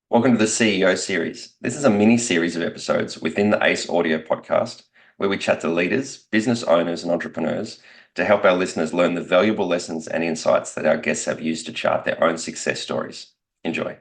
Welcome to the CEO series. This is a mini series of episodes within the ACE Audio podcast, where we chat to leaders, business owners, and entrepreneurs to help our listeners learn the valuable lessons and insights that our guests have used to chart their own success stories. Enjoy.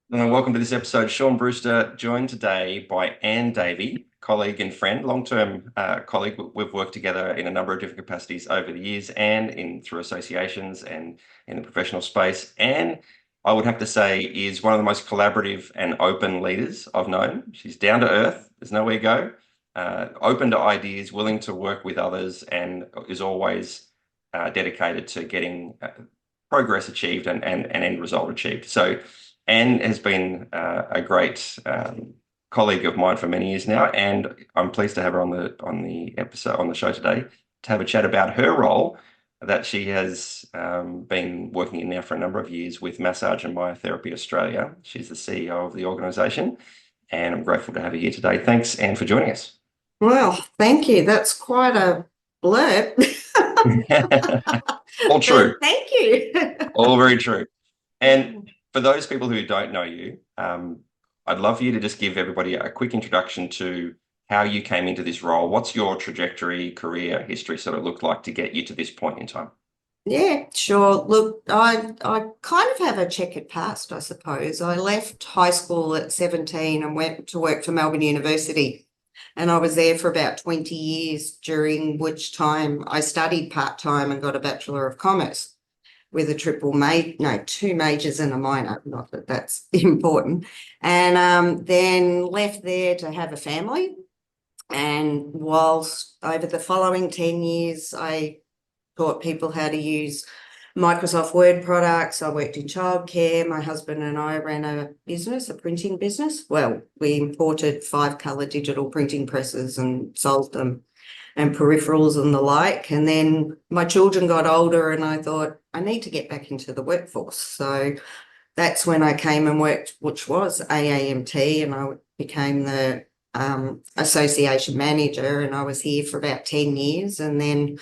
Welcome to this episode. Shaun Brewster, joined today by Davey, colleague and friend, long-term colleague. We've worked together in a number of different capacities over the years and through associations and in the professional space. And I would have to say is one of the most collaborative and open leaders I've known. She's down to earth. There's no ego, open to ideas, willing to work with others, and is always dedicated to getting progress achieved and an end result achieved. So Anne has been a great colleague of mine for many years now, and I'm pleased to have her on the show today to have a chat about her role that she has been working in now for a number of years with Massage and Myotherapy Australia. She's the CEO of the organisation, and I'm grateful to have her here today. Thanks, Anne, for joining us. Well, thank you. That's quite a blurb. All true. Thank you. All very true. And for those people who don't know you, I'd love for you to just give everybody a quick introduction to how you came into this role. What's your trajectory, career, history sort of looked like to get you to this point in time? Yeah, sure. Look, I kind of have a checkered past, I suppose. I left high school at 17 and went to work for Melbourne University. And I was there for about 20 years, during which time I studied part-time and got a Bachelor of Commerce with a two majors and a minor, not that that's important. And then left there to have a family. And whilst over the following 10 years, I taught people how to use Microsoft Word products. I worked in childcare. My husband and I ran a printing business. Well, we imported 5-color digital printing presses and sold them, and peripherals and the like. And then my children got older and I thought, I need to get back into the workforce. So that's when I came and worked, which was AAMT, and I became the association manager, and I was here for about 10 years. And then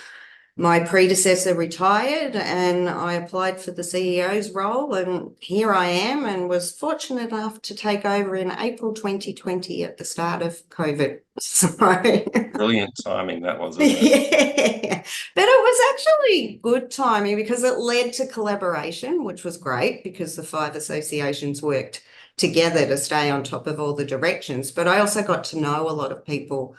my predecessor retired and I applied for the CEO's role, and here I am, and was fortunate enough to take over in April 2020 at the start of COVID. So Brilliant timing that was, isn't it? Yeah, but it was actually good timing because it led to collaboration, which was great because the 5 associations worked together to stay on top of all the directions. But I also got to know a lot of people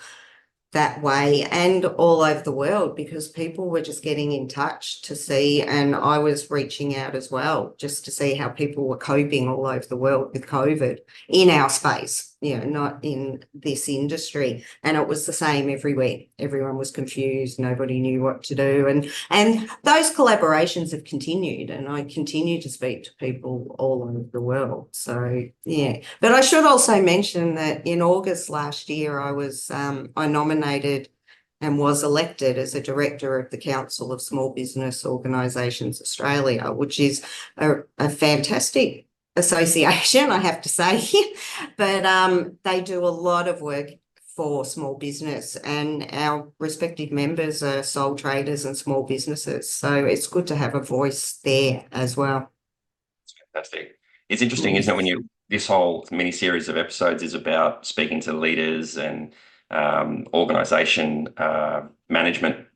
that way and all over the world, because people were just getting in touch to see, and I was reaching out as well just to see how people were coping all over the world with COVID in our space, not in this industry. And it was the same everywhere. Everyone was confused. Nobody knew what to do. And those collaborations have continued, and I continue to speak to people all over the world. So, yeah. But I should also mention that in August last year, I nominated and was elected as a director of the Council of Small Business Organisations Australia, which is a fantastic association, I have to say. But they do a lot of work for small business, and our respective members are sole traders and small businesses. So it's good to have a voice there as well. It's fantastic. It's interesting, isn't it, when this whole mini series of episodes is about speaking to leaders and organisation management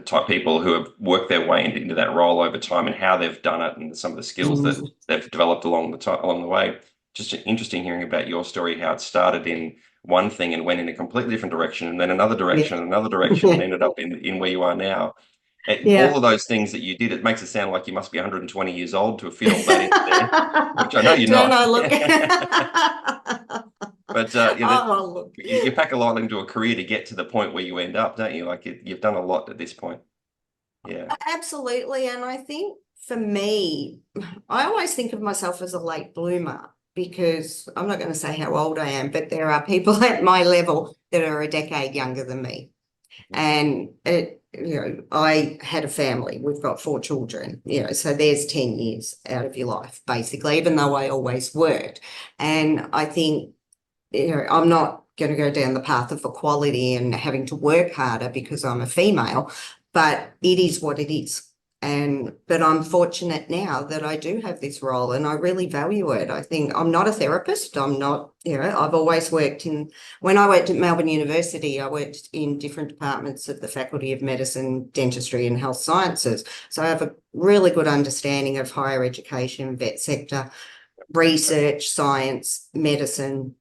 type people who have worked their way into that role over time, and how they've done it, and some of the skills that they've developed along the way. Just interesting hearing about your story, how it started in one thing and went in a completely different direction, and then another direction and another direction, and ended up in where you are now. All of those things that you did, it makes it sound like you must be 120 years old to have fit all that into there, which I know you're not. I look? But you pack a lot into a career to get to the point where you end up, don't you? Like you've done a lot at this point. Yeah, absolutely. And I think for me, I always think of myself as a late bloomer, because I'm not going to say how old I am, but there are people at my level that are a decade younger than me. And I had a family. We've got 4 children, so there's 10 years out of your life, basically, even though I always worked. And I think, I'm not going to go down the path of equality and having to work harder because I'm a female, but it is what it is. But I'm fortunate now that I do have this role and I really value it. I think I'm not a therapist. I'm not, I've always when I worked at Melbourne University, I worked in different departments of the Faculty of Medicine, Dentistry and Health Sciences. So I have a really good understanding of higher education, vet sector, research, science, medicine.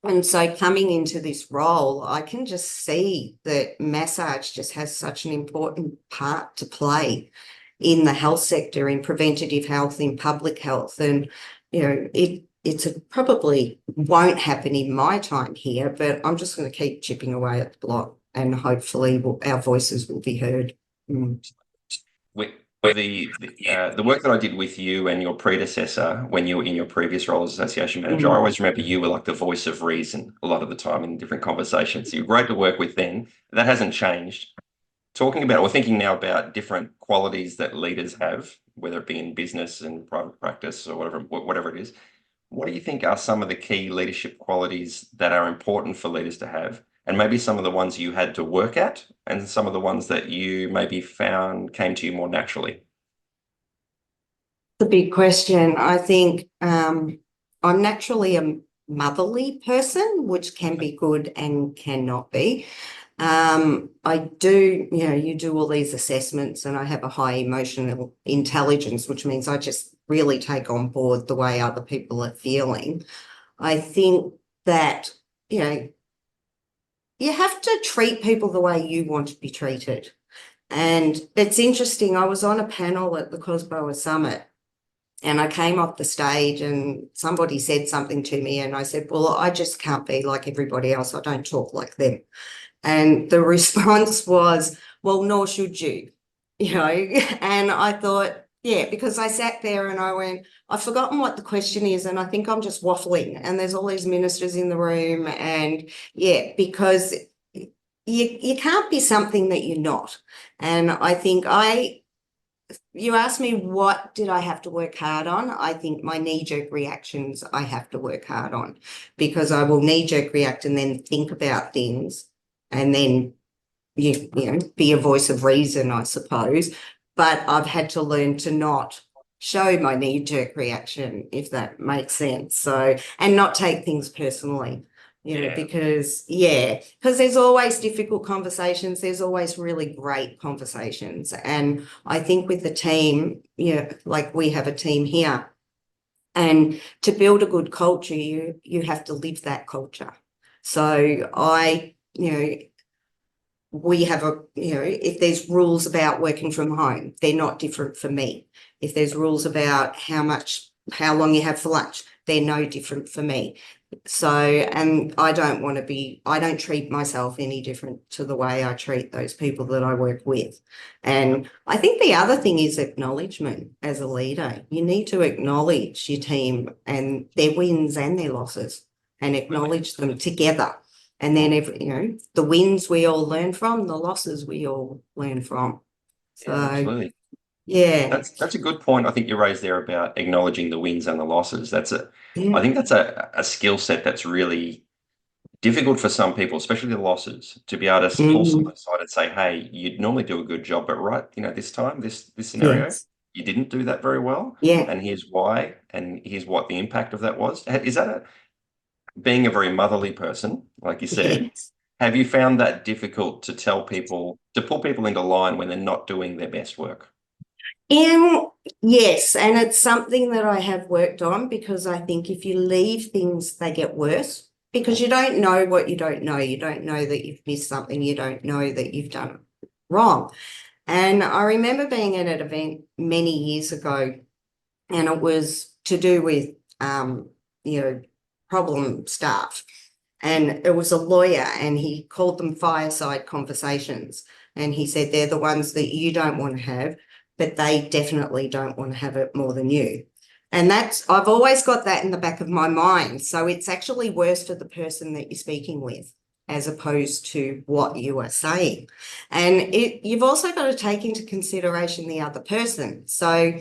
And so coming into this role, I can just see that massage just has such an important part to play in the health sector, in preventative health, in public health. And, it probably won't happen in my time here, but I'm just going to keep chipping away at the block and hopefully our voices will be heard. The work that I did with you and your predecessor when you were in your previous role as association manager, I always remember you were like the voice of reason a lot of the time in different conversations. You're great to work with then. That hasn't changed. Talking about or thinking now about different qualities that leaders have, whether it be in business and private practice or whatever it is, what do you think are some of the key leadership qualities that are important for leaders to have? And maybe some of the ones you had to work at and some of the ones that you maybe found came to you more naturally? The big question. I think I'm naturally a motherly person, which can be good and cannot be. I do, you do all these assessments and I have a high emotional intelligence, which means I just really take on board the way other people are feeling. I think that, you have to treat people the way you want to be treated. And it's interesting, I was on a panel at the Cosboa Summit and I came off the stage and somebody said something to me and I said, well, I just can't be like everybody else. I don't talk like them. And the response was, well, nor should you, and I thought, yeah, because I sat there and I went, I've forgotten what the question is. And I think I'm just waffling and there's all these ministers in the room. And yeah, because you can't be something that you're not. And I think you asked me, what did I have to work hard on? I think my knee-jerk reactions, I have to work hard on because I will knee-jerk react and then think about things and then, be a voice of reason, I suppose. But I've had to learn to not show my knee-jerk reaction, if that makes sense. So, and not take things personally. Because there's always difficult conversations. There's always really great conversations. And I think with the team, like we have a team here, and to build a good culture, you have to live that culture. So we have if there's rules about working from home, they're not different for me. If there's rules about how long you have for lunch, they're no different for me. So, and I don't treat myself any different to the way I treat those people that I work with. And I think the other thing is acknowledgement as a leader. You need to acknowledge your team and their wins and their losses and acknowledge them together. And then, the wins we all learn from, the losses we all learn from. So, absolutely. Yeah. That's a good point. I think you raised there about acknowledging the wins and the losses. I think that's a skill set that's really difficult for some people, especially the losses, to be able to pull someone aside and say, hey, you'd normally do a good job, but this time, this scenario, you didn't do that very well. Yeah. And here's why, and here's what the impact of that was. Is that being a very motherly person, like you said, have you found that difficult to pull people into line when they're not doing their best work? Yes, and it's something that I have worked on because I think if you leave things, they get worse because you don't know what you don't know. You don't know that you've missed something. You don't know that you've done it wrong. And I remember being at an event many years ago, and it was to do with, problem staff. And it was a lawyer and he called them fireside conversations. And he said, they're the ones that you don't want to have, but they definitely don't want to have it more than you. And I've always got that in the back of my mind. So it's actually worse for the person that you're speaking with as opposed to what you are saying. And you've also got to take into consideration the other person. So,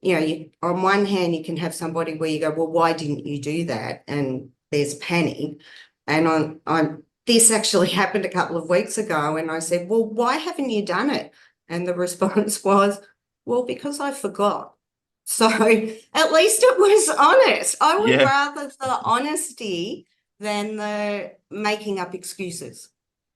on one hand, you can have somebody where you go, well, why didn't you do that? And there's panic. And this actually happened a couple of weeks ago. And I said, well, why haven't you done it? And the response was, Well, because I forgot. So at least it was honest. I would Yeah, rather the honesty than the making up excuses.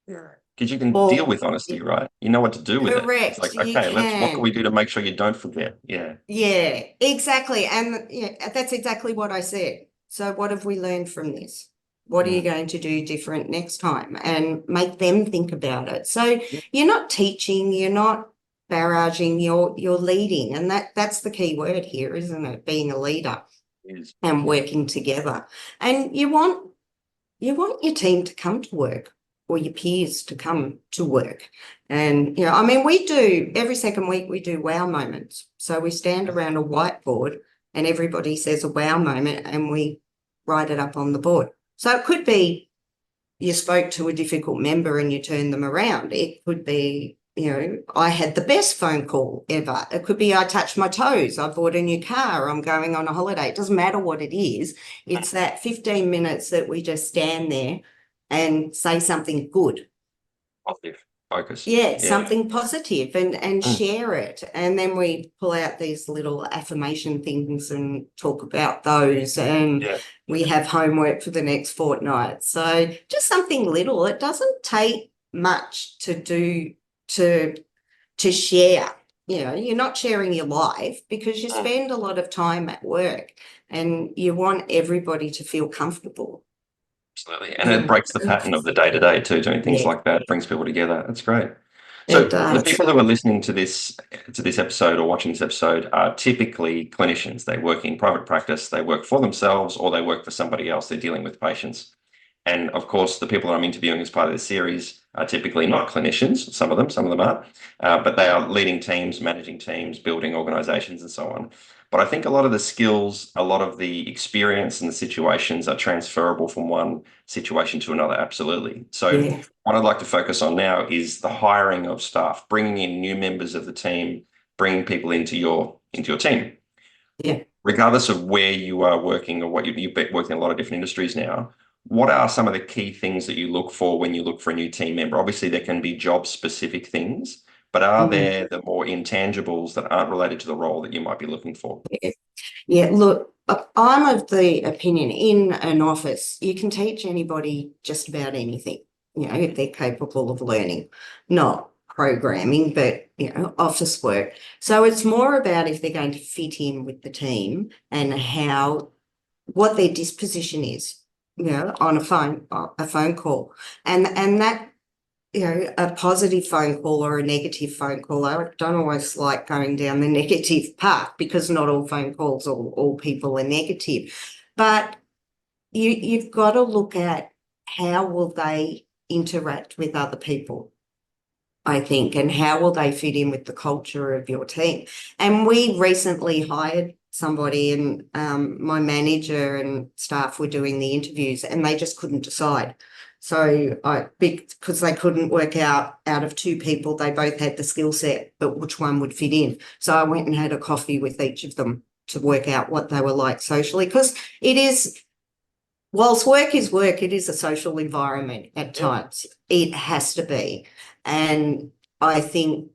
because you can deal Or with honesty, right? You know what to do with it. It's correct, like, you okay, what can we can. do to make sure you don't forget? Yeah. Yeah, exactly. And yeah, that's exactly what I said. So what have we learned from this? What are you Mm. going to do different next time? And make them think about it. So Yeah, you're not teaching, you're not barraging, you're leading. And that's the key word here, isn't it? Being a leader it is. and Yeah. working together. And you want your team to come to work or your peers to come to work. And, I mean, we do every second week, we do wow moments. So we stand around a whiteboard and everybody says a wow moment and we write it up on the board. So it could be you spoke to a difficult member and you turned them around. It could be, I had the best phone call ever. It could be I touched my toes. I bought a new car. I'm going on a holiday. It doesn't matter what it is. It's that 15 minutes that we just stand there and say something good. Positive focus. Yeah, Yeah. something positive and Mm. share it. And then we pull out these little affirmation things and talk about those. And Yeah. we have homework for the next fortnight. So just something little. It doesn't take much to do to share. You're not sharing your life because you Mm. spend a lot of time at work and you want everybody to feel comfortable. Absolutely. And it breaks the pattern of the day to day too, doing things Yeah, like that. It brings people together. That's great. it So the does. people who are listening to this episode or watching this episode are typically clinicians. They work in private practice, they work for themselves, or they work for somebody else. They're dealing with patients. And of course, the people that I'm interviewing as part of this series are typically not clinicians, some of them are, but they are leading teams, managing teams, building organizations, and so on. But I think a lot of the skills, a lot of the experience and the situations are transferable from one situation to another, absolutely. So Yeah, what I'd like to focus on now is the hiring of staff, bringing in new members of the team, bringing people into your team. yeah. Regardless of where you are working or what you've been working in a lot of different industries now, what are some of the key things that you look for when you look for a new team member? Obviously, there can be job specific things, but are Mhm. there the more intangibles that aren't related to the role that you might be looking for? Yeah. Yeah, look, I'm of the opinion in an office, you can teach anybody just about anything, if they're capable of learning, not programming, but, office work. So it's more about if they're going to fit in with the team and what their disposition is, on a phone call. And that a positive phone call or a negative phone call. I don't always like going down the negative path because not all phone calls or all people are negative. But you've got to look at how will they interact with other people, I think, and how will they fit in with the culture of your team. And we recently hired somebody and my manager and staff were doing the interviews and they just couldn't decide. So because they couldn't work out of two people, they both had the skill set, but which one would fit in. So I went and had a coffee with each of them to work out what they were like socially, because it is, whilst work is work, it is a social environment at Yeah. times. It has to be. And I think,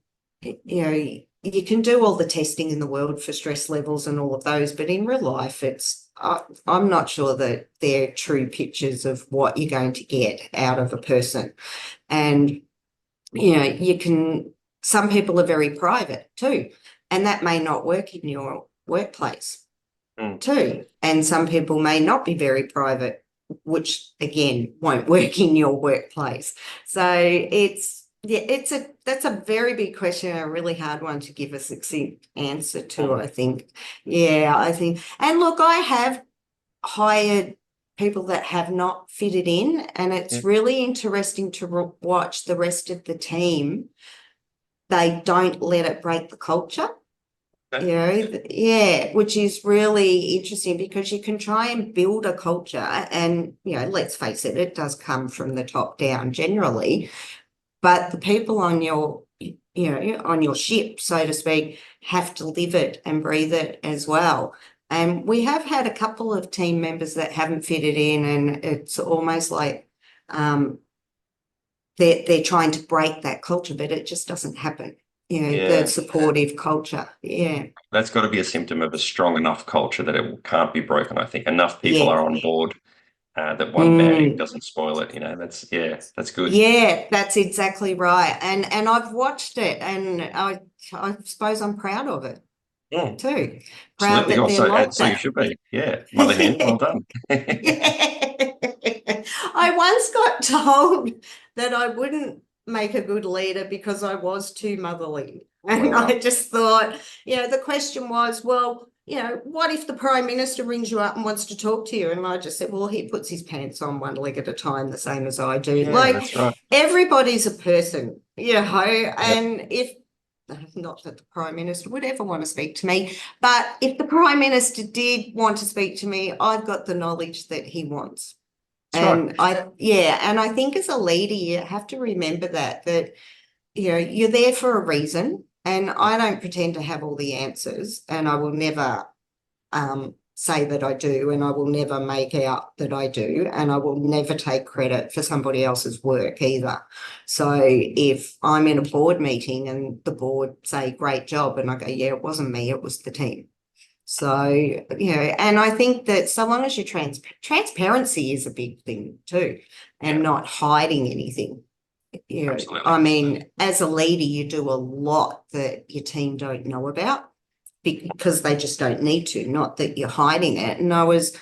you can do all the testing in the world for stress levels and all of those, but in real life, I'm not sure that they're true pictures of what you're going to get out of a person. And, some people are very private too, and that may not work in your workplace Mm. too. And some people may not be very private, which again won't work in your workplace. So that's a very big question, a really hard one to give a succinct answer to, Mm. I think. Yeah, I think. And look, I have hired people that have not fitted in, and Yeah. it's really interesting to watch the rest of the team. They don't let it break the culture. Okay. Yeah, which is really interesting because you can try and build a culture and, let's face it, it does come from the top down generally, but the people on your ship, so to speak, have to live it and breathe it as well. And we have had a couple of team members that haven't fitted in, and it's almost like they're trying to break that culture, but it just doesn't happen. the supportive culture. Yeah. That's got to be a symptom of a strong enough culture that it can't be broken. I think enough people are on board that one bad egg doesn't spoil it. That's good. Yeah, that's exactly right. And I've watched it, and I suppose I'm proud of it too. Proud Absolutely. that they're like So you that. should be. Yeah. Mother hen, well done. Yeah. I once got told that I wouldn't make a good leader because I was too motherly. And Wow. I just thought, the question was, well, what if the Prime Minister rings you up and wants to talk to you? And I just said, well, he puts his pants on one leg at a time, the same as I do. Yeah, that's right. Everybody's a person, Yep. and if not that the Prime Minister would ever want to speak to me, but if the Prime Minister did want to speak to me, I've got the knowledge that he wants. That's And right. and I think as a leader, you have to remember that you're there for a reason. And I don't pretend to have all the answers, and I will never say that I do, and I will never make out that I do, and I will never take credit for somebody else's work either. So if I'm in a board meeting and the board say, great job, and I go, yeah, it wasn't me, it was the team. So, and I think that so long as you're transparency is a big thing too, and not hiding anything. Absolutely. I mean, as a leader, you do a lot that your team don't know about because they just don't need to, not that you're hiding it. And I was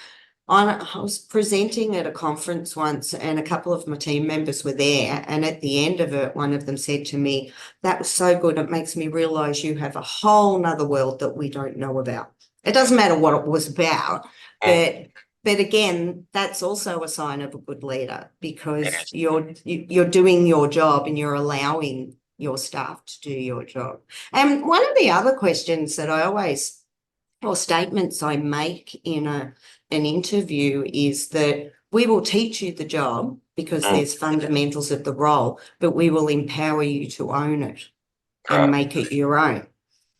presenting at a conference once, and a couple of my team members were there. And at the end of it, one of them said to me, that was so good. It makes me realize you have a whole nother world that we don't know about. It doesn't matter what it was about, but again, that's also a sign of a good leader, because you're doing your job and you're allowing your staff to do your job. And one of the other questions that or statements I make in an interview is that we will teach you the job because there's fundamentals of the role, but we will empower you to own it and make it your own.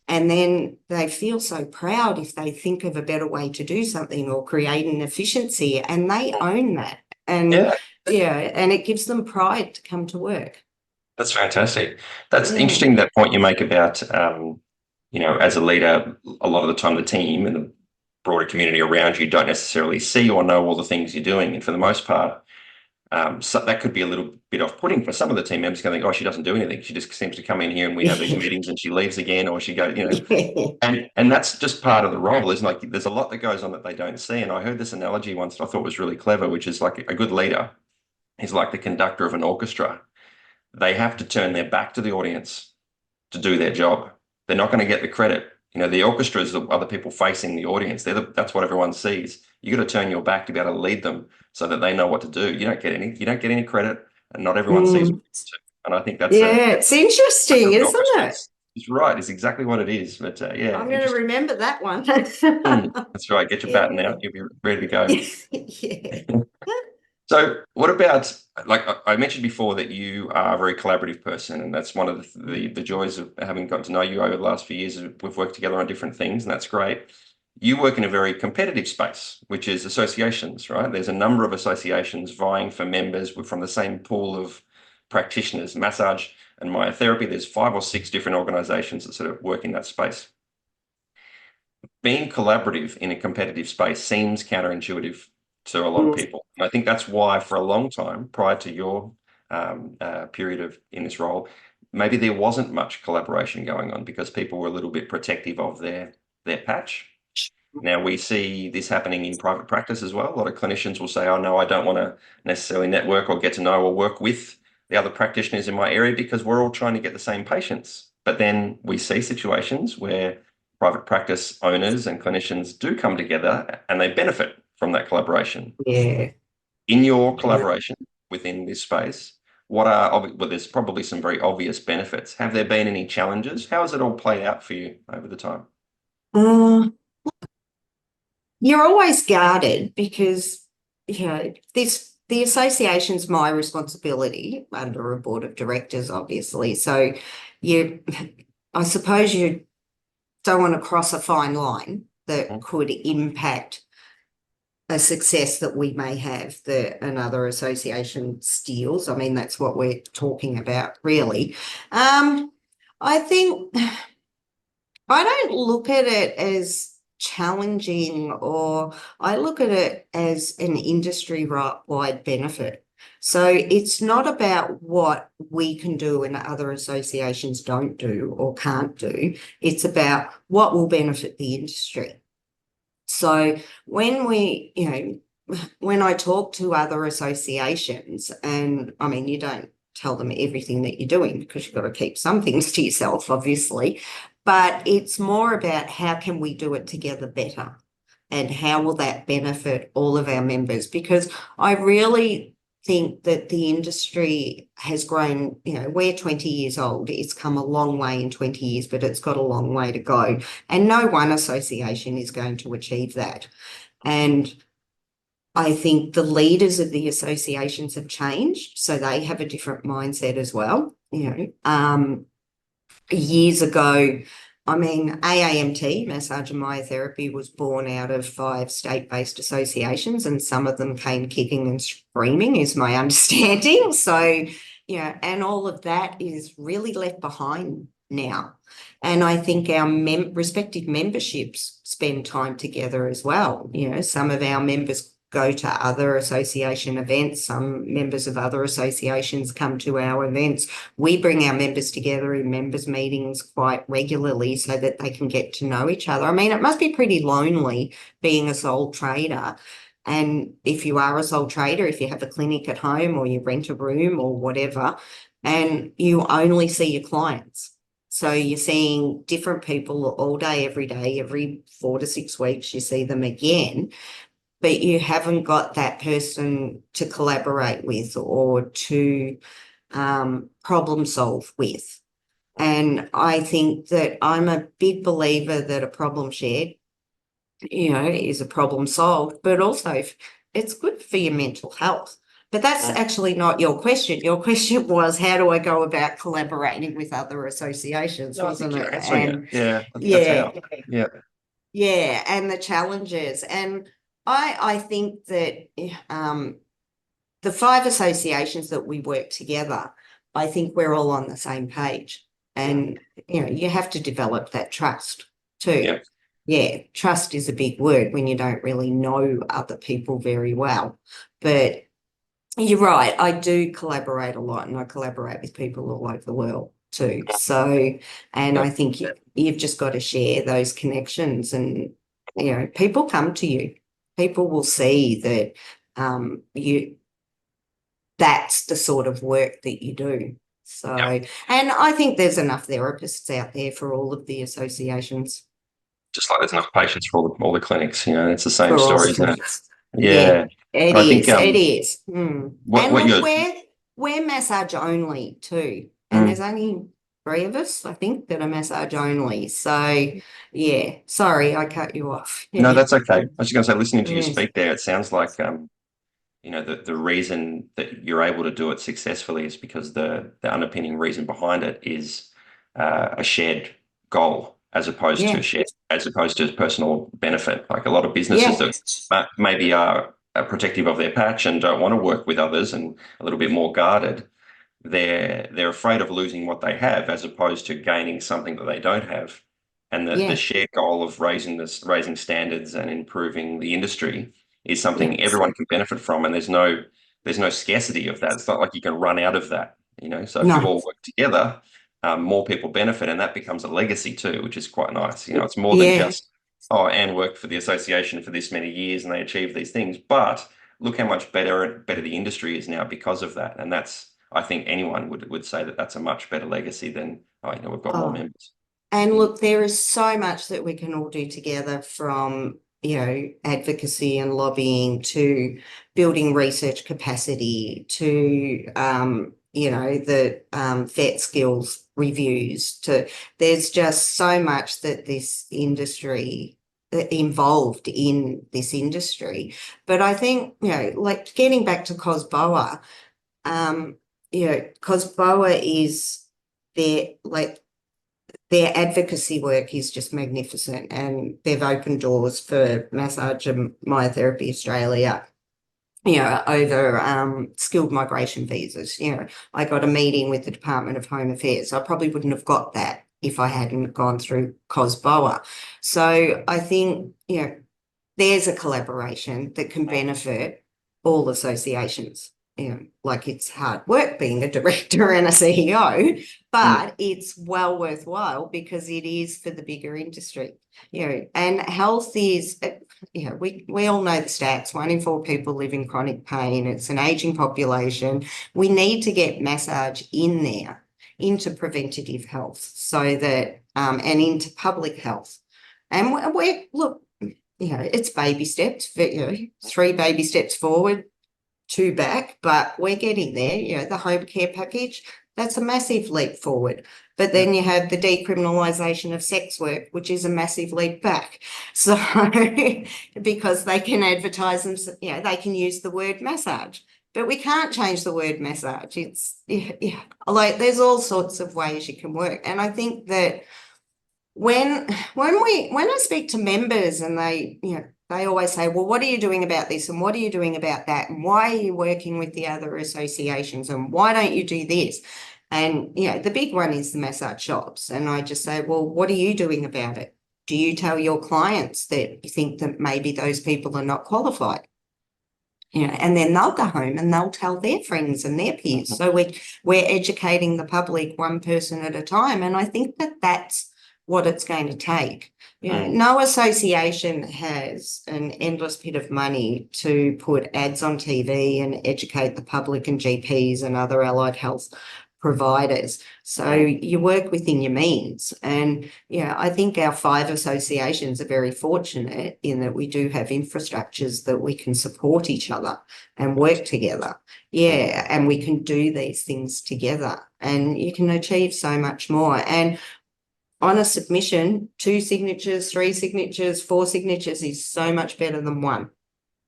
And then they feel so proud if they think of a better way to do something or create an efficiency, and they own that. And and it gives them pride to come to work. That's fantastic. That's interesting, that point you make about, as a leader, a lot of the time the team and the broader community around you don't necessarily see or know all the things you're doing. And for the most part, so that could be a little bit off-putting for some of the team members, going, oh, she doesn't do anything. She just seems to come in here and we have these meetings and she leaves again, or she goes, and that's just part of the role. Is like there's a lot that goes on that they don't see. And I heard this analogy once that I thought was really clever, which is like a good leader is like the conductor of an orchestra. They have to turn their back to the audience to do their job. They're not going to get the credit. The orchestra is the other people facing the audience. That's what everyone sees. You got to turn your back to be able to lead them so that they know what to do. You don't get any credit, and not everyone sees what to do. And I think that's it's interesting, isn't it? It's right. It's exactly what it is. But I'm going to remember that one. That's right. Get your baton out. You'll be ready to go. So what about, like I mentioned before, that you are a very collaborative person, and that's one of the joys of having gotten to know you over the last few years. We've worked together on different things, and that's great. You work in a very competitive space, which is associations, right? There's a number of associations vying for members from the same pool of practitioners, massage and myotherapy. There's 5 or 6 different organizations that sort of work in that space. Being collaborative in a competitive space seems counterintuitive to a lot of people. And I think that's why for a long time, prior to your period in this role, maybe there wasn't much collaboration going on because people were a little bit protective of their patch. Now we see this happening in private practice as well. A lot of clinicians will say, oh no, I don't want to necessarily network or get to know or work with the other practitioners in my area because we're all trying to get the same patients. But then we see situations where private practice owners and clinicians do come together and they benefit from that collaboration. Yeah. In your collaboration within this space, there's probably some very obvious benefits. Have there been any challenges? How has it all played out for you over the time? You're always guarded because, the association's my responsibility under a board of directors, obviously. So I suppose you don't want to cross a fine line that could impact a success that we may have that another association steals. I mean, that's what we're talking about, really. I think I don't look at it as challenging, or I look at it as an industry-wide benefit. So it's not about what we can do and other associations don't do or can't do. It's about what will benefit the industry. So when when I talk to other associations, and I mean, you don't tell them everything that you're doing because you've got to keep some things to yourself, obviously, but it's more about how can we do it together better and how will that benefit all of our members? Because I really think that the industry has grown, we're 20 years old. It's come a long way in 20 years, but it's got a long way to go. And no one association is going to achieve that. And I think the leaders of the associations have changed, so they have a different mindset as well. Years ago, I mean, AAMT, Massage and Myotherapy, was born out of 5 state-based associations, and some of them came kicking and screaming, is my understanding. So, and all of that is really left behind now. And I think our respective memberships spend time together as well. Some of our members go to other association events. Some members of other associations come to our events. We bring our members together in members meetings quite regularly so that they can get to know each other. I mean, it must be pretty lonely being a sole trader. And if you are a sole trader, if you have a clinic at home or you rent a room or whatever, and you only see your clients. So you're seeing different people all day, every 4 to 6 weeks, you see them again, but you haven't got that person to collaborate with or to problem solve with. And I think that I'm a big believer that a problem shared, is a problem solved, but also it's good for your mental health. But that's actually not your question. Your question was, how do I go about collaborating with other associations, wasn't it? And yeah, yeah, yeah. Yeah, and the challenges. And I think that the 5 associations that we work together, I think we're all on the same page. And, you have to develop that trust too. Yeah. Yeah, trust is a big word when you don't really know other people very well. But you're right, I do collaborate a lot, and I collaborate with people all over the world too. So, and I think you've just got to share those connections, and people come to you. People will see that that's the sort of work that you do. So, and I think there's enough therapists out there for all of the associations. Just like there's enough patients for all the clinics, it's the same story, isn't it? Yeah, it I is. think It is. And what look, you're we're massage only too. And there's only 3 of us, I think, that are massage only. So yeah, sorry, I cut you off. no, that's okay. I was just going to say, listening to you Mm. speak there, it sounds like the reason that you're able to do it successfully is because the underpinning reason behind it is a shared goal as opposed to personal benefit. Like a lot of businesses that maybe are protective of their patch and don't want to work with others and a little bit more guarded. They're afraid of losing what they have as opposed to gaining something that they don't have. And the shared goal of raising standards and improving the industry is something everyone can benefit from, and there's no scarcity of that. It's not like you can run out of that, So if you all work together, more people benefit, and that becomes a legacy too, which is quite nice. It's more than just, oh, Anne worked for the association for this many years and they achieved these things, but look how much better the industry is now because of that. And that's, I think anyone would say that that's a much better legacy than, we've got more members. And look, there is so much that we can all do together, from advocacy and lobbying to building research capacity to the vet skills reviews. There's just so much that this industry involved in this industry. But I think like getting back to COSBOA, COSBOA is their advocacy work is just magnificent, and they've opened doors for Massage and Myotherapy Australia over skilled migration visas. I got a meeting with the Department of Home Affairs. I probably wouldn't have got that if I hadn't gone through COSBOA. So I think, there's a collaboration that can benefit all associations. Like it's hard work being a director and a CEO, but it's well worthwhile because it is for the bigger industry. And health is, we all know the stats. 1 in 4 people live in chronic pain. It's an aging population. We need to get massage in there into preventative health so that, and into public health. And look, it's baby steps, but, 3 baby steps forward, 2 back, but we're getting there. The home care package, that's a massive leap forward. But then you have the decriminalisation of sex work, which is a massive leap back. So because they can advertise them, they can use the word massage, but we can't change the word massage. It's like there's all sorts of ways you can work. And I think that when I speak to members and they always say, well, what are you doing about this? And what are you doing about that? And why are you working with the other associations? And why don't you do this? And, the big one is the massage shops. And I just say, well, what are you doing about it? Do you tell your clients that you think that maybe those people are not qualified? And then they'll go home and they'll tell their friends and their peers. So we're educating the public one person at a time. And I think that that's what it's going to take. No association has an endless pit of money to put ads on TV and educate the public and GPs and other allied health providers. So you work within your means. And I think our 5 associations are very fortunate in that we do have infrastructures that we can support each other and work together. And we can do these things together and you can achieve so much more. And on a submission, 2 signatures, 3 signatures, 4 signatures is so much better than 1.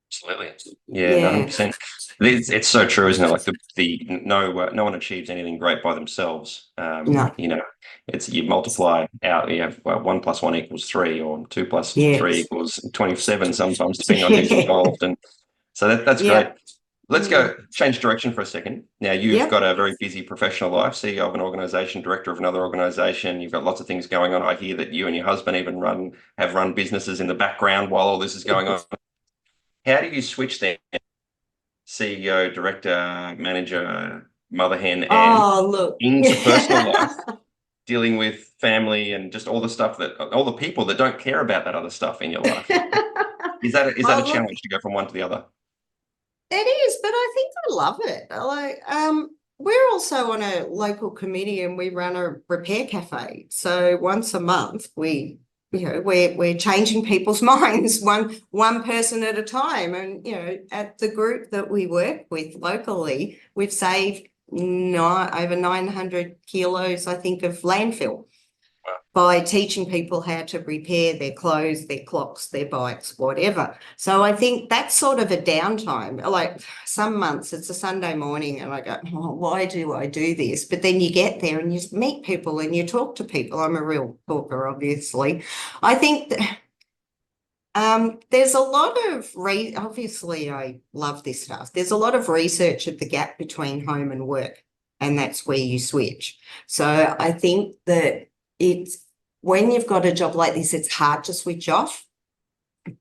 Absolutely. Yeah. 100%. It's so true, isn't it? Like no one achieves anything great by themselves. No. It's you multiply out, you have 1 + 1 = 3 or 2 + 3 = 27 sometimes, depending on who's involved. And so that's great. Let's go change direction for a second. Now, you've got a very busy professional life, CEO of an organisation, director of another organisation. You've got lots of things going on. I hear that you and your husband even have run businesses in the background while all this is going on. How do you switch then? CEO, director, manager, mother hen, and into personal life, dealing with family and just all the people that don't care about that other stuff in your life. Is that a challenge to go from one to the other? It is, but I think I love it. We're also on a local committee and we run a repair cafe. So once a month we're changing people's minds one person at a time. And at the group that we work with locally, we've saved over 900 kilos, I think, of landfill by teaching people how to repair their clothes, their clocks, their bikes, whatever. So I think that's sort of a downtime. Like some months it's a Sunday morning and I go, oh, why do I do this? But then you get there and you meet people and you talk to people. I'm a real talker, obviously. I think that there's a lot of, obviously I love this stuff. There's a lot of research of the gap between home and work, and that's where you switch. So I think that when you've got a job like this, it's hard to switch off.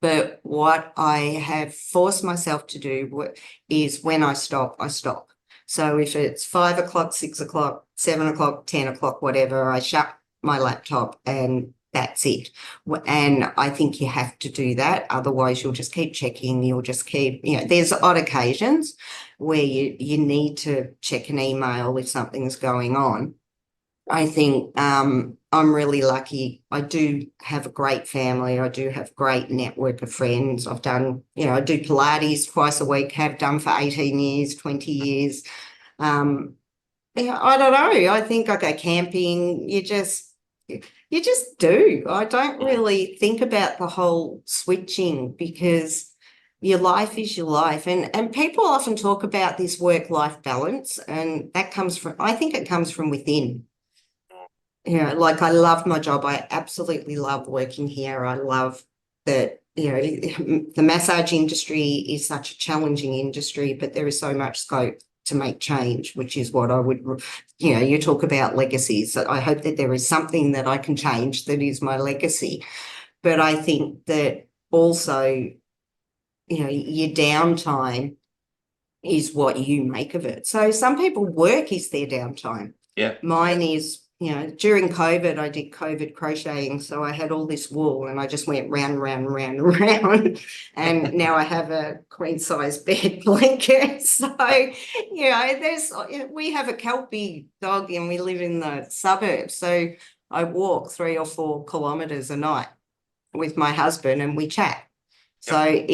But what I have forced myself to do is when I stop, I stop. So if it's 5 o'clock, 6 o'clock, 7 o'clock, 10 o'clock, whatever, I shut my laptop and that's it. And I think you have to do that. Otherwise, you'll just keep checking. You'll just keep, there's odd occasions where you need to check an email if something's going on. I think I'm really lucky. I do have a great family. I do have a great network of friends. I've done, I do Pilates twice a week, have done for 18 years, 20 years. I don't know. I think I go camping. You just do. I don't really think about the whole switching because your life is your life. And people often talk about this work-life balance, and that I think it comes from within. Like I love my job. I absolutely love working here. I love that, the massage industry is such a challenging industry, but there is so much scope to make change, which is what I would, you talk about legacies. I hope that there is something that I can change that is my legacy. But I think that also, your downtime is what you make of it. So some people, work is their downtime. Yeah. Mine is, during COVID, I did COVID crocheting. So I had all this wool and I just went round, round, round, round. And now I have a queen size bed blanket. So, we have a Kelpie dog and we live in the suburbs. So I walk 3 or 4 kilometres a night with my husband and we chat. So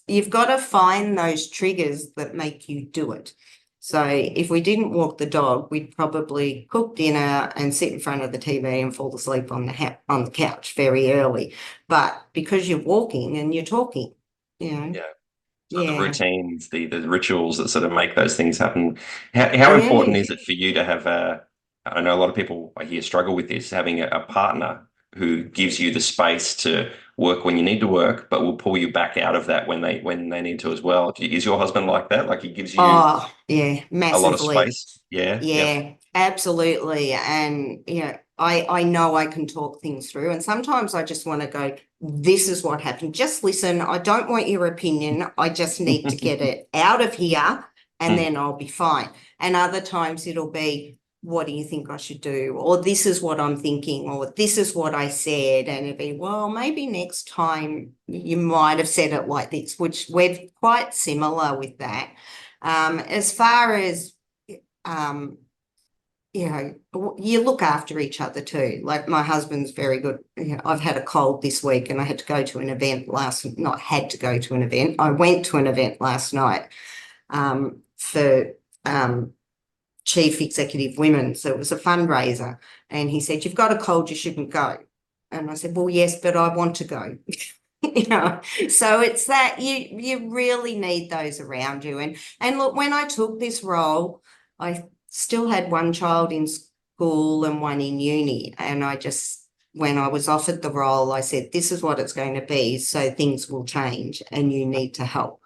you've got to find those triggers that make you do it. So if we didn't walk the dog, we'd probably cook dinner and sit in front of the TV and fall asleep on the couch very early. But because you're walking and you're talking, So the routines, the rituals that sort of make those things happen. How important is it for you to have I know a lot of people I hear struggle with this, having a partner who gives you the space to work when you need to work, but will pull you back out of that when they need to as well. Is your husband like that? Like he gives you massively. A lot of space? Yeah. Yeah, absolutely. And I know I can talk things through. And sometimes I just want to go, this is what happened. Just listen. I don't want your opinion. I just need to get it out of here and then I'll be fine. And other times it'll be, what do you think I should do? Or this is what I'm thinking, or this is what I said. And it'd be, well, maybe next time you might have said it like this, which we're quite similar with that. As far as, you look after each other too. Like my husband's very good. I've had a cold this week and I had to go to an event I went to an event last night for Chief Executive Women. So it was a fundraiser. And he said, you've got a cold, you shouldn't go. And I said, well, yes, but I want to go. So it's that you really need those around you. And look, when I took this role, I still had one child in school and one in uni. And when I was offered the role, I said, this is what it's going to be. So things will change and you need to help.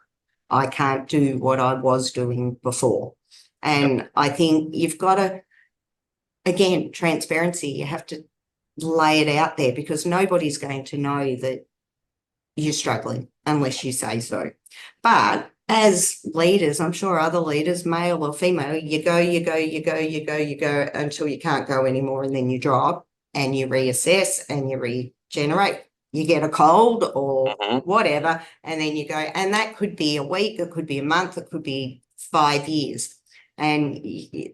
I can't do what I was doing before. And I think you've got to, again, transparency, you have to lay it out there because nobody's going to know that you're struggling unless you say so. But as leaders, I'm sure other leaders, male or female, you go until you can't go anymore and then you drop and you reassess and you regenerate. You get a cold or whatever, and then you go. And that could be a week, it could be a month, it could be 5 years. And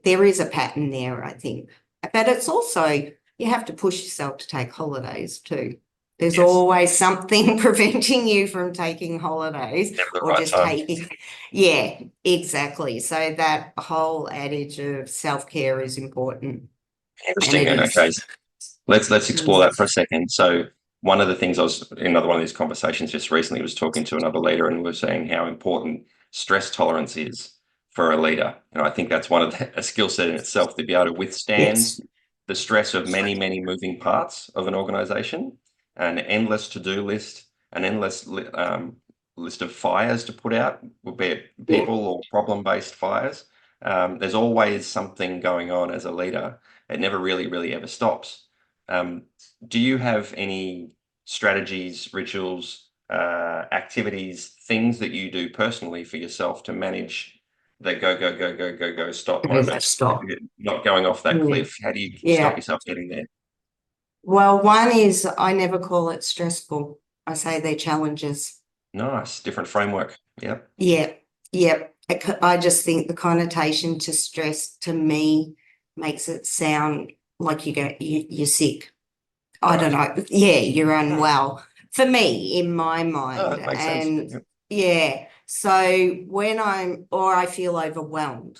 there is a pattern there, I think. But it's also, you have to push yourself to take holidays too. There's always something preventing you from taking holidays or just taking. Yeah, exactly. So that whole adage of self-care is important. Interesting. Okay. Let's explore that for a second. So one of the things I was in another one of these conversations just recently was talking to another leader and we were saying how important stress tolerance is for a leader. And I think that's one of a skill set in itself to be able to withstand the stress of many, many moving parts of an organization, an endless to-do list, an endless list of fires to put out, be it people or problem-based fires. There's always something going on as a leader. It never really ever stops. Do you have any strategies, rituals, activities, things that you do personally for yourself to manage the go, stop moment? Stop. Not going off that cliff. How do you stop yourself getting there? Well, one is I never call it stressful. I say they're challenges. Nice. Different framework. Yep. Yep. I just think the connotation to stress to me makes it sound like you're sick. I don't know. Yeah, you're unwell. For me, in my mind. Oh, that makes sense. So when I feel overwhelmed,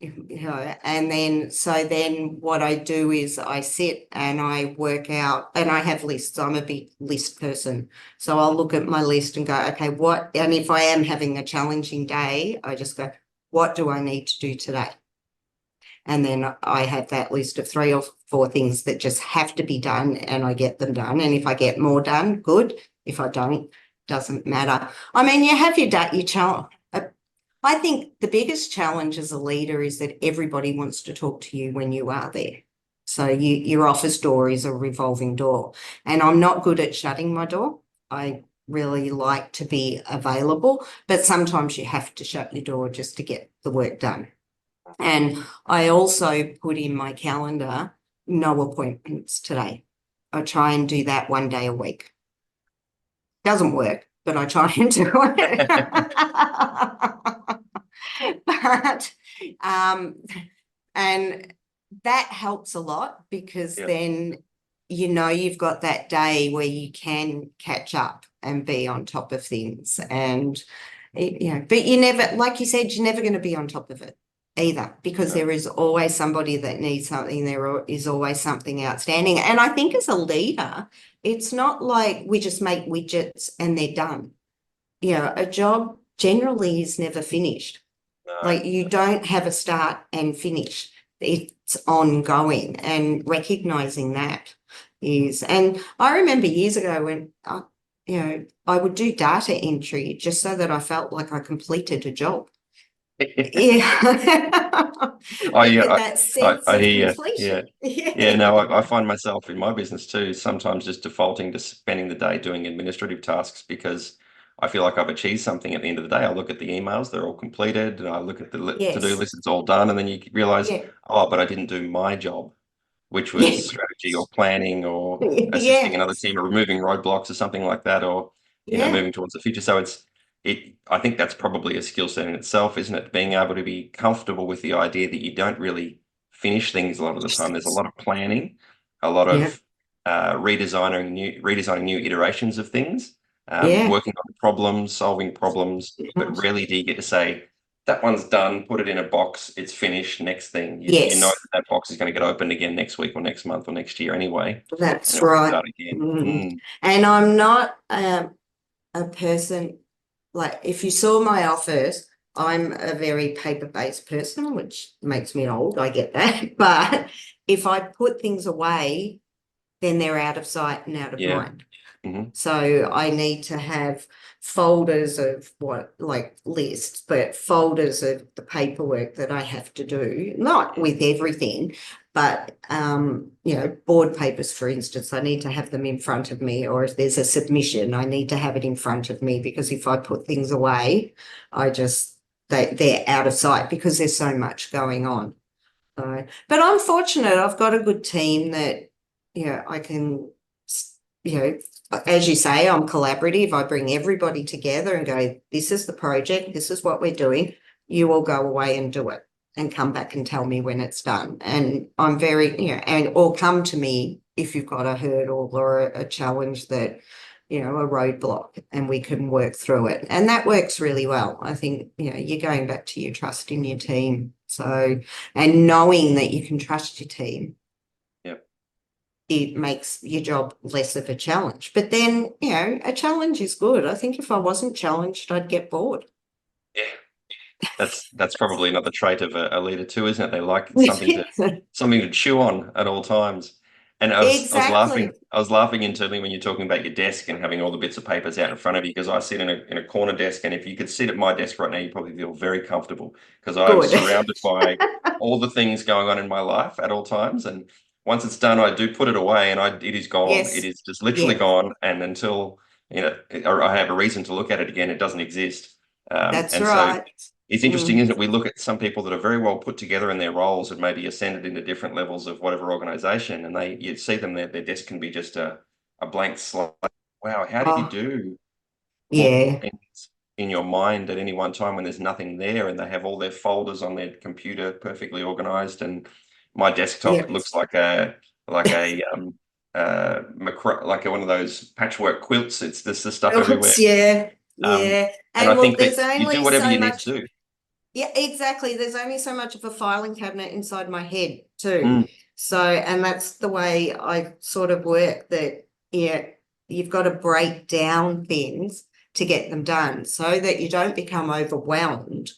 and then what I do is I sit and I work out and I have lists. I'm a big list person. So I'll look at my list and go, okay, and if I am having a challenging day, I just go, what do I need to do today? And then I have that list of 3 or 4 things that just have to be done and I get them done. And if I get more done, good. If I don't, doesn't matter. I mean, you have your challenge. I think the biggest challenge as a leader is that everybody wants to talk to you when you are there. So your office door is a revolving door, and I'm not good at shutting my door. I really like to be available, but sometimes you have to shut your door just to get the work done. And I also put in my calendar, no appointments today. I try and do that one day a week. Doesn't work, but I try and do it. But and that helps a lot, because then you've got that day where you can catch up and be on top of things. And but you never, like you said, you're never going to be on top of it either, because there is always somebody that needs something. There is always something outstanding. And I think as a leader, it's not like we just make widgets and they're done. A job generally is never finished. Like, you don't have a start and finish. It's ongoing, and recognizing that is, and I remember years ago when, I would do data entry just so that I felt like I completed a job. Yeah. That sense I of hear you. completion. Yeah, no, I find myself in my business too, sometimes just defaulting to spending the day doing administrative tasks because I feel like I've achieved something at the end of the day. I look at the emails, they're all completed, and I look at the to-do Yes. list, it's all done, and then you realize, Yeah. oh, but I didn't do my job, which was Yeah. strategy or planning or assisting Yeah. another team or removing roadblocks or something like that, or Yeah. moving towards the future. So I think that's probably a skill set in itself, isn't it? Being able to be comfortable with the idea that you don't really finish things a lot of the time. There's a lot of planning, a lot Yeah. of redesigning new iterations of things, Yeah. working on problems, solving problems, but rarely do you get to say, that one's done, put it in a box, it's finished, next thing. You know Yes. that box is going to get opened again next week or next month or next year anyway. That's And it'll right. start again. And I'm not a person, like, if you saw my office, I'm a very paper-based person, which makes me old, I get that. But if I put things away, then they're out of sight and out of Yeah. mind. Mhm. So I need to have folders of lists, but folders of the paperwork that I have to do, not with everything, but board papers, for instance, I need to have them in front of me, or if there's a submission, I need to have it in front of me, because if I put things away, they're out of sight because there's so much going on. So, but I'm fortunate, I've got a good team that, I can, as you say, I'm collaborative. I bring everybody together and go, this is the project, this is what we're doing. You all go away and do it and come back and tell me when it's done. And I'm very, or come to me if you've got a hurdle or a challenge that, a roadblock, and we can work through it. And that works really well. I think, you're going back to your trust in your team. So, and knowing that you can trust your team, it makes your job less of a challenge. But then, a challenge is good. I think if I wasn't challenged, I'd get bored. Yeah. That's probably another trait of a leader too, isn't it? They like something to chew on at all times. And Exactly. I was laughing internally when you're talking about your desk and having all the bits of papers out in front of you, because I sit in a corner desk, and if you could sit at my desk right now, you probably feel very comfortable, because I'm Good. surrounded by all the things going on in my life at all times. And once it's done, I do put it away, and it is gone. Yes. It is just literally Yeah. gone. And until I have a reason to look at it again, it doesn't exist. That's And so right. it's interesting, isn't it? We look at some people that are very well put together in their roles and maybe ascended into different levels of whatever organization, and you see them, their desk can be just a blank slate. Wow, how do you Oh, do all yeah. things in your mind at any one time when there's nothing there, and they have all their folders on their computer perfectly organized? And my Yeah. desktop looks like a like one of those patchwork quilts. It's the stuff everywhere. Yeah. Um, Yeah. and I And look, think that there's you do only whatever so you need much. to do. Yeah, exactly. There's only so much of a filing cabinet inside my head too. Mm. So, and that's the way I sort of work, that, you've got to break down things to get them done so that you don't become overwhelmed.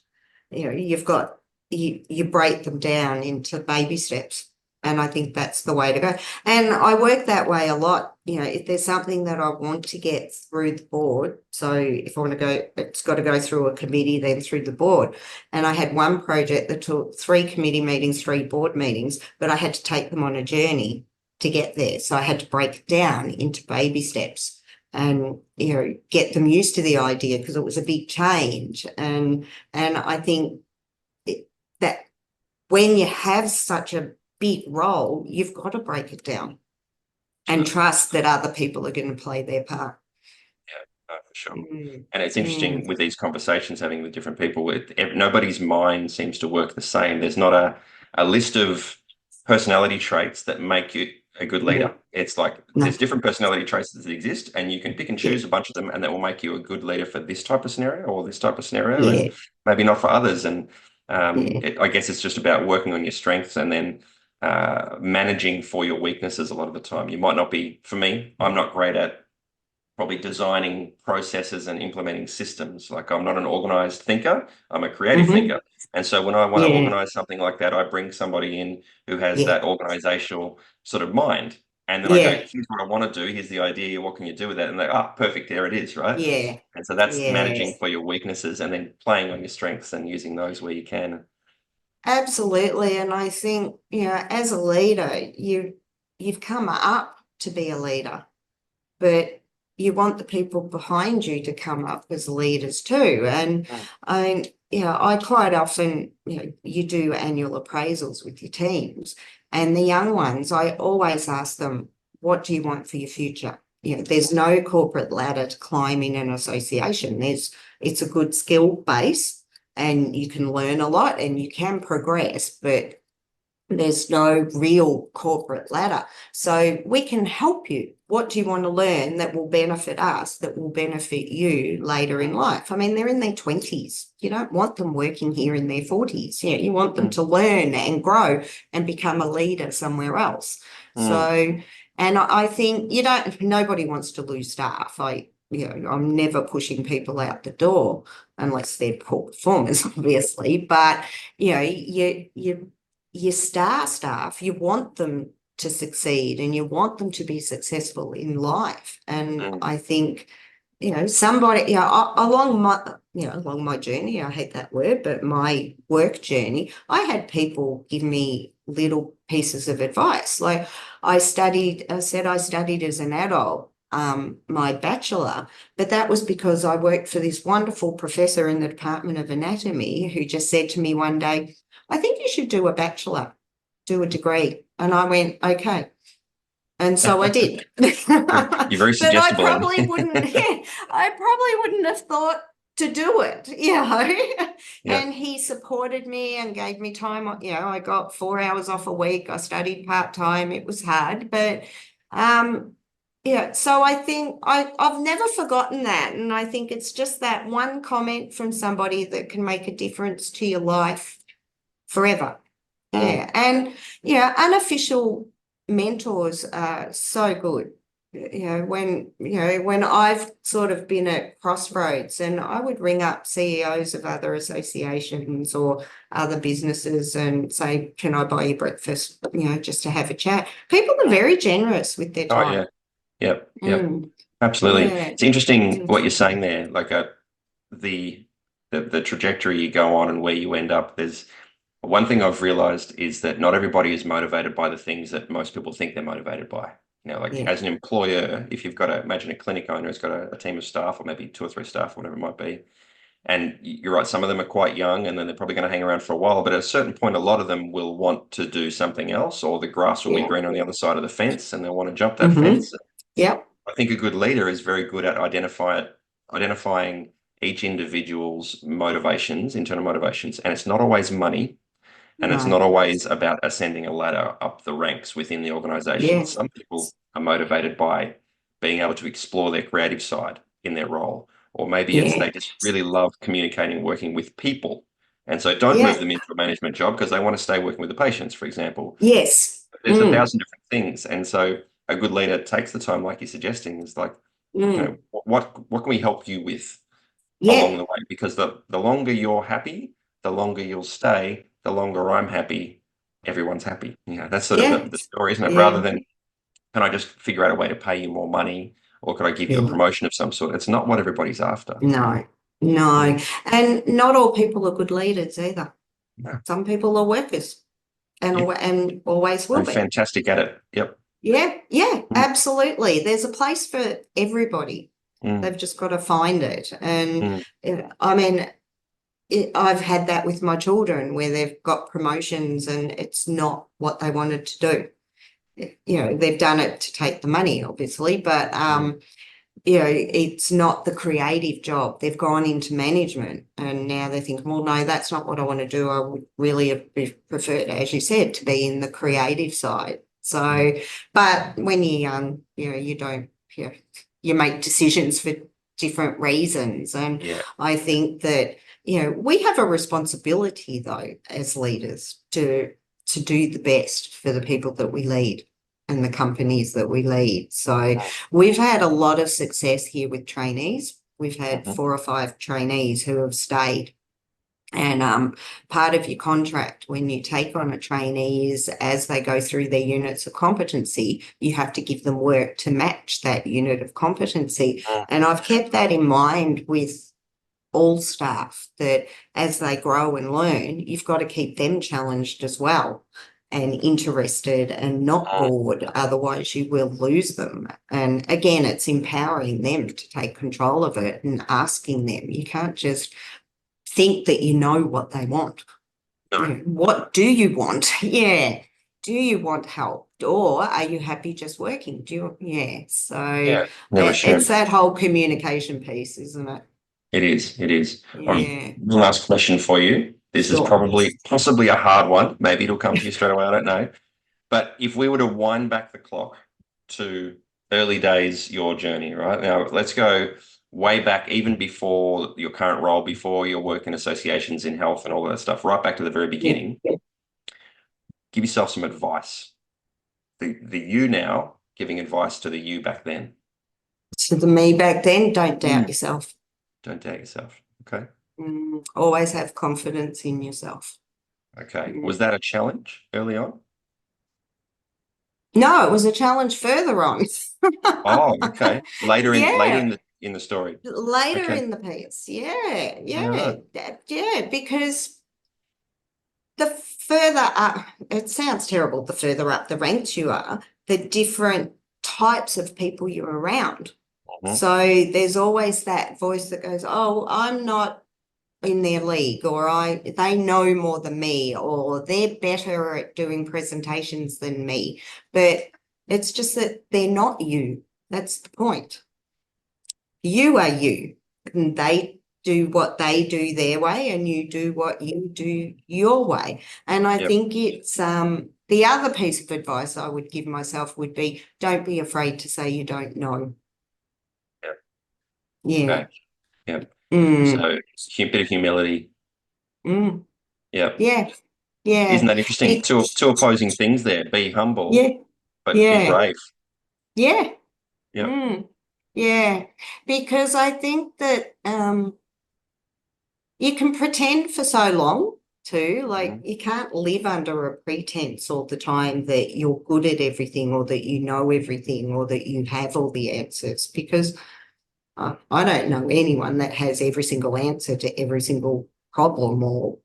You break them down into baby steps. And I think that's the way to go. And I work that way a lot. If there's something that I want to get through the board, so if I want to go, it's got to go through a committee, then through the board. And I had one project that took 3 committee meetings, 3 board meetings, but I had to take them on a journey to get there. So I had to break it down into baby steps and get them used to the idea, because it was a big change. And I think that when you have such a big role, you've got to break it down and trust that other people are going to play their part. Yeah, for sure. Mm. And it's interesting with these conversations having with different people, nobody's mind seems to work the same. There's not a list of personality traits that make you a good leader. It's like there's different personality traits that exist, and you can pick and choose a bunch of them, and that will make you a good leader for this type of scenario or this type of scenario, and maybe not for others. And I guess it's just about working on your strengths and then managing for your weaknesses a lot of the time. You might not be, for me, I'm not great at probably designing processes and implementing systems. Like, I'm not an organized thinker, I'm a creative thinker. And so when I want to organize something like that, I bring somebody in who has that organizational sort of mind. And then I go, here's what I want to do, here's the idea, what can you do with that? And they, perfect, there it is, right? Yeah. And so that's managing for your weaknesses and then playing on your strengths and using those where you can. Absolutely. And I think, as a leader, you've come up to be a leader, but you want the people behind you to come up as leaders too. And I quite often, you do annual appraisals with your teams, and the young ones, I always ask them, what do you want for your future? There's no corporate ladder to climb in an association. It's a good skill base, and you can learn a lot and you can progress, but there's no real corporate ladder. So we can help you. What do you want to learn that will benefit us, that will benefit you later in life? I mean, they're in their 20s. You don't want them working here in their 40s. You want them to learn and grow and become a leader somewhere else. So, and I think nobody wants to lose staff. I'm never pushing people out the door unless they're poor performers, obviously. But, your star staff, you want them to succeed and you want them to be successful in life. And I think, somebody, along my journey, I hate that word, but my work journey, I had people give me little pieces of advice. Like I studied as an adult, my bachelor, but that was because I worked for this wonderful professor in the Department of Anatomy who just said to me one day, I think you should do a bachelor, do a degree. And I went, okay. And so I did. You're very suggestible. But I probably wouldn't have thought to do it, And he supported me and gave me time. I got 4 hours off a week. I studied part-time. It was hard, but so I think I've never forgotten that. And I think it's just that one comment from somebody that can make a difference to your life forever. And unofficial mentors are so good. When I've sort of been at crossroads, and I would ring up CEOs of other associations or other businesses and say, can I buy you breakfast, just to have a chat. People are very generous with their time. Yep. Absolutely. It's interesting what you're saying there, like the trajectory you go on and where you end up. There's one thing I've realized is that not everybody is motivated by the things that most people think they're motivated by. As an employer, if you've got imagine a clinic owner who's got a team of staff, or maybe 2 or 3 staff, whatever it might be. And you're right, some of them are quite young and then they're probably going to hang around for a while, but at a certain point, a lot of them will want to do something else, or the grass will be green on the other side of the fence and they'll want to jump that fence. I think a good leader is very good at identifying each individual's motivations, internal motivations, and it's not always money. And it's not always about ascending a ladder up the ranks within the organization. Some people are motivated by being able to explore their creative side in their role. Or maybe they just really love communicating, working with people. And so don't move them into a management job because they want to stay working with the patients, for example. Yes. There's 1,000 different things. And so a good leader takes the time, like you're suggesting, is like, what can we help you with along the way? Because the longer you're happy, the longer you'll stay, the longer I'm happy, everyone's happy. That's sort of Yeah, the story, isn't it? Rather yeah, than, can I just figure out a way to pay you more money, or could I give you a yeah. promotion of some sort? It's not what everybody's after. No, Mm, no. And not all people are good leaders either. no. Some people are workers Yep. and always will And be. fantastic at it. Yep. Yeah, yeah, Mm, absolutely. There's a place for everybody. mm, They've just got to find it. And mm, I mean, I've had that with my children where they've got promotions and it's not what they wanted to do. They've done it to take the money, obviously, but mm, it's not the creative job. They've gone into management and now they're thinking, well, no, that's not what I want to do. I would really prefer, as you said, to be in the creative side. mm. So, but when you're young, you don't, you make decisions for different reasons. And Yeah. I think that, we have a responsibility though, as leaders to do the best for the people that we lead and the companies that we lead. So we've had a lot of success here with trainees. We've had Mhm. 4 or 5 trainees who have stayed. And part of your contract when you take on a trainee is as they go through their units of competency, you have to give them work to match that unit of competency. Mm, And I've kept that in mind with all staff that as they grow and learn, you've got to keep them challenged as well and interested and not mm, bored. Otherwise, you will lose them. And again, it's empowering them to take control of it and asking them. You can't just think that you know what they want. no. What do you want? Yeah. Do you want help? Or are you happy just working? Yeah. So Yeah. Never it's should. that whole communication piece, isn't it? It is. It is. Yeah. One last question for you. This is Sure. possibly a hard one. Maybe it'll come to you straight away. I don't know. But if we were to wind back the clock to early days, your journey, right? Now, let's go way back, even before your current role, before your work in associations in health and all that stuff, right back to the very Yeah. beginning. Give yourself some advice. The you now giving advice to the you back then. To the me back then, don't doubt Mm. yourself. Don't doubt yourself. Okay. Always have confidence in yourself. Okay. Was Mm. that a challenge early on? No, it was a challenge further on. Oh, okay. Later Yeah, in the story. later Okay. in the piece. Yeah, Yeah, yeah, right. yeah, because the further up, it sounds terrible, the further up the ranks you are, the different types of people you're around. Mhm. So there's always that voice that goes, oh, I'm not in their league, or they know more than me, or they're better at doing presentations than me. But it's just that they're not you. That's the point. You are you, and they do what they do their way, and you do what you do your way. And I Yep. think it's the other piece of advice I would give myself would be don't be afraid to say you don't know. Yep. Yeah. Okay. Yep. So Mm, bit of humility. mm, Yep. yeah. Yeah. Isn't that interesting? Be, Two opposing things there. Be humble, yeah. but be Yeah. brave. Yeah. Yep. Mm, yeah. Because I think that you can pretend for so long too. Like Mhm. you can't live under a pretense all the time that you're good at everything or that you know everything or that you have all the answers because I don't know anyone that has every single answer to every single problem or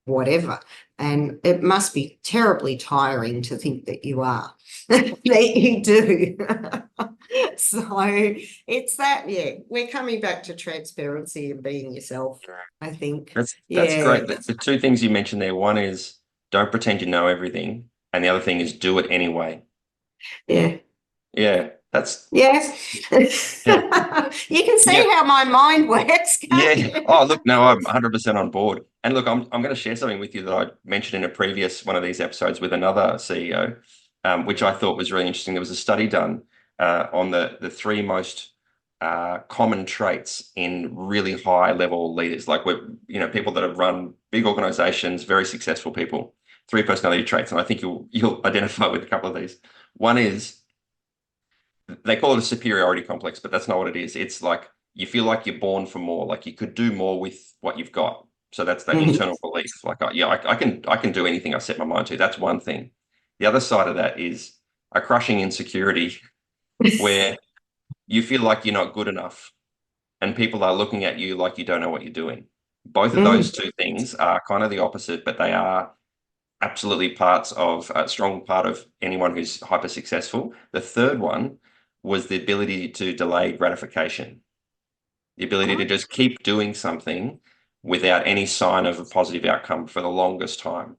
whatever. And it must be terribly tiring to think that you are, that you do. So it's that, yeah, we're coming back to transparency and being yourself, I think. That's Yeah, great. The two things you mentioned there, one is don't pretend you know everything, and the other thing is do it anyway. yeah, Yeah, that's yeah. yeah. You can Yeah. see how my mind works, can't Yeah. you? Oh, look, no, I'm 100% on board. And look, I'm going to share something with you that I mentioned in a previous one of these episodes with another CEO, which I thought was really interesting. There was a study done on the three most common traits in really high level leaders, like people that have run big organizations, very successful people. Three personality traits, and I think you'll identify with a couple of these. One is they call it a superiority complex, but that's not what it is. It's like you feel like you're born for more, like you could do more with what you've got. So that's that Mhm. internal belief. Like, I can do anything I set my mind to. That's one thing. The other side of that is a crushing insecurity where you feel like you're not good enough and people are looking at you like you don't know what you're doing. Both of those Mm. two things are kind of the opposite, but they are absolutely parts of a strong part of anyone who's hyper successful. The third one was the ability to delay gratification, the ability to Oh, just keep doing something without any sign of a positive outcome for the longest time.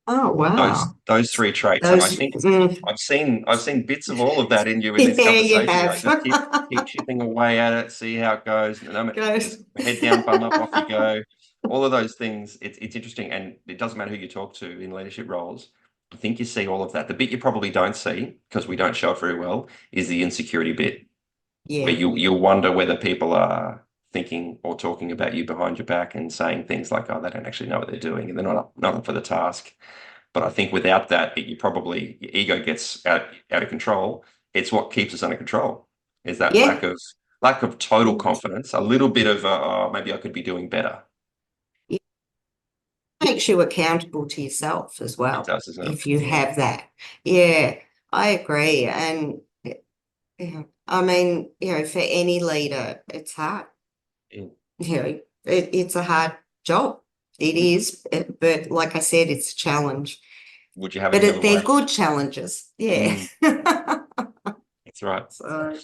oh, wow. Those three traits, and I Those, think mm, I've seen bits of all of that in you in this yeah, you conversation. have. Like just keep chipping away at it, see how it goes. Goes. Just head down, bum up, off you go. All of those things. It's interesting, and it doesn't matter who you talk to in leadership roles. I think you see all of that. The bit you probably don't see because we don't show it very well is the insecurity bit, where Yeah, you wonder whether people are thinking or talking about you behind your back and saying things like, "Oh, they don't actually know what they're doing, and they're not up for the task." But I think without that, your ego gets out of control. It's what keeps us under control. Is that yeah. lack of total confidence, a little bit of oh, maybe I could be doing better. It makes you accountable to yourself as It well, does, isn't it? if you Yeah. have that. Yeah, I agree. And yeah, I mean, for any leader, it's hard. Yeah. It's a hard job. It Mm. is, but like I said, it's a challenge. Would you have it But any other they're way? good challenges. Yeah. Mm, that's right. So,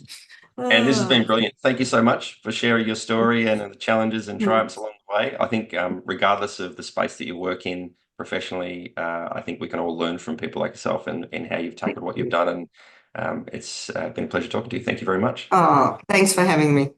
And this has been uh, brilliant. Thank you so much for sharing your story and the challenges and triumphs along the way. I think, regardless of the space that you work in professionally, I think we can all learn from people like yourself and how you've tackled what you've done. And it's been a pleasure talking to you. Thank you very much. oh, thanks for having me.